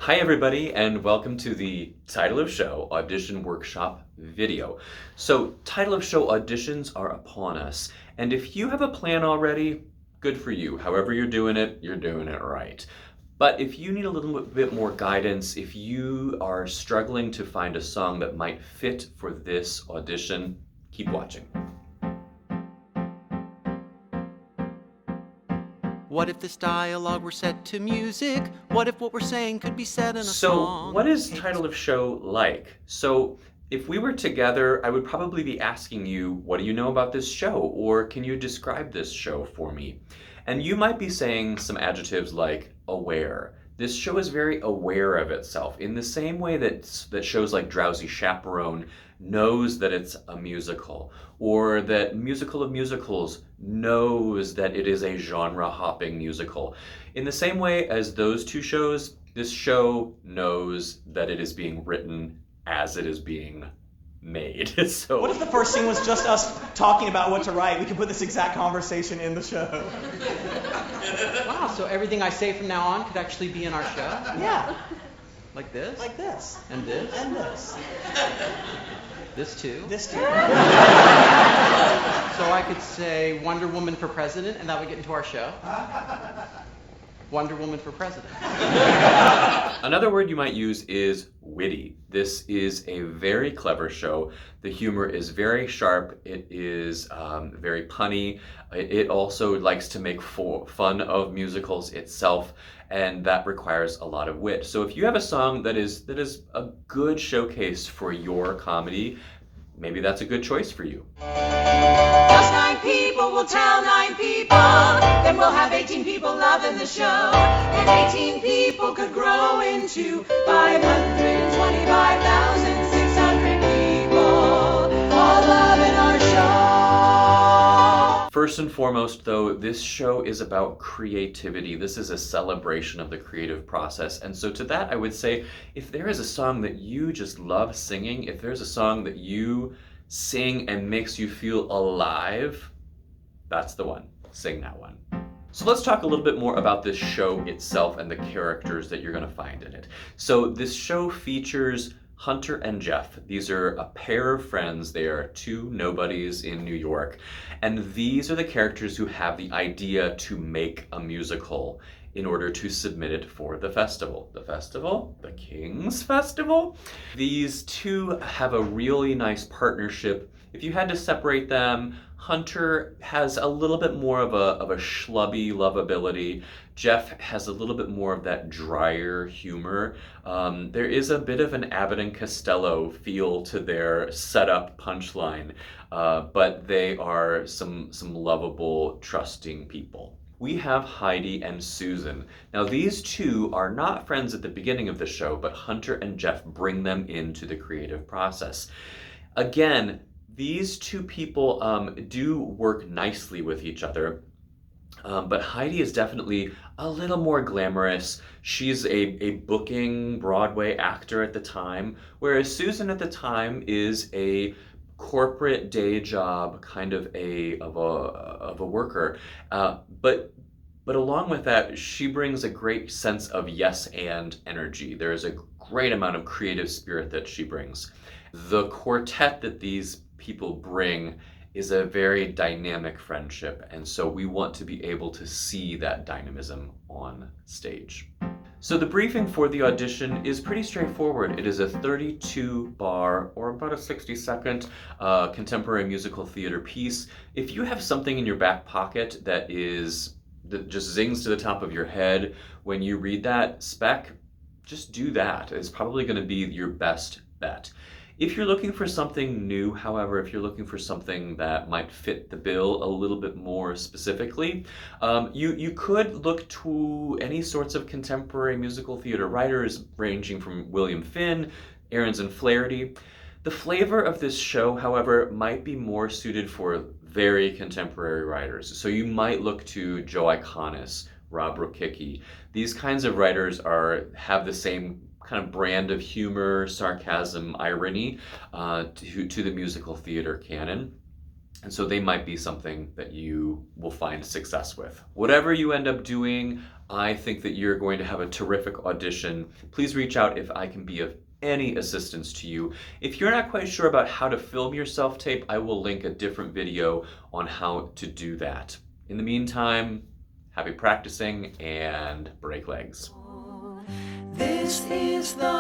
Hi everybody, and welcome to the Title of Show Audition Workshop video. So, Title of Show auditions are upon us, and if you have a plan already, good for you. However you're doing it right. But if you need a little bit more guidance, if you are struggling to find a song that might fit for this audition, keep watching. What if this dialogue were set to music? What if what we're saying could be said in a song? So, what is Title of Show like? So, if we were together, I would probably be asking you, what do you know about this show? Or can you describe this show for me? And you might be saying some adjectives like aware. This show is very aware of itself in the same way that shows like Drowsy Chaperone knows that it's a musical, or that Musical of Musicals knows that it is a genre-hopping musical. In the same way as those two shows, this show knows that it is being written as it is being made. So, what if the first scene was just us talking about what to write? We could put this exact conversation in the show. Wow, so everything I say from now on could actually be in our show? Yeah. Like this? Like this. And this? And this. This too? This too. So I could say Wonder Woman for President, and that would get into our show. Wonder Woman for President. Another word you might use is witty. This is a very clever show. The humor is very sharp. It is very punny. It also likes to make fun of musicals itself, and that requires a lot of wit. So if you have a song that is a good showcase for your comedy, maybe that's a good choice for you. Just 9 people will tell 9 people. Then we'll have 18 people loving the show. And 18 people could grow into 525,600 people, all loving our show. First and foremost, though, this show is about creativity. This is a celebration of the creative process. And so to that, I would say, if there is a song that you just love singing, if there's a song that you sing and makes you feel alive, that's the one. Sing that one. So let's talk a little bit more about this show itself and the characters that you're going to find in it. So this show features Hunter and Jeff. These are a pair of friends. They are 2 nobodies in New York. And these are the characters who have the idea to make a musical in order to submit it for the festival. The festival? The King's Festival? These 2 have a really nice partnership. If you had to separate them, Hunter has a little bit more of a schlubby lovability. Jeff has a little bit more of that drier humor. There is a bit of an Abbott and Costello feel to their setup punchline, but they are some lovable, trusting people. We have Heidi and Susan. Now these 2 are not friends at the beginning of the show, but Hunter and Jeff bring them into the creative process. Again, these 2 people do work nicely with each other, but Heidi is definitely a little more glamorous. She's a booking Broadway actor at the time, whereas Susan at the time is a corporate day job kind of a worker, but along with that, she brings a great sense of yes and energy. There is a great amount of creative spirit that she brings. The quartet that these people bring is a very dynamic friendship, and so we want to be able to see that dynamism on stage. So the briefing for the audition is pretty straightforward. It is a 32-bar or about a 60-second contemporary musical theater piece. If you have something in your back pocket that just zings to the top of your head when you read that spec, just do that. It's probably going to be your best bet. If you're looking for something new, however, if you're looking for something that might fit the bill a little bit more specifically, you could look to any sorts of contemporary musical theater writers ranging from William Finn, Ahrens and Flaherty. The flavor of this show, however, might be more suited for very contemporary writers. So you might look to Joe Iconis, Rob Rokicki. These kinds of writers have the same kind of brand of humor, sarcasm, irony to the musical theater canon. And so they might be something that you will find success with. Whatever you end up doing, I think that you're going to have a terrific audition. Please reach out if I can be of any assistance to you. If you're not quite sure about how to film your self-tape, I will link a different video on how to do that. In the meantime, happy practicing and break legs. This is the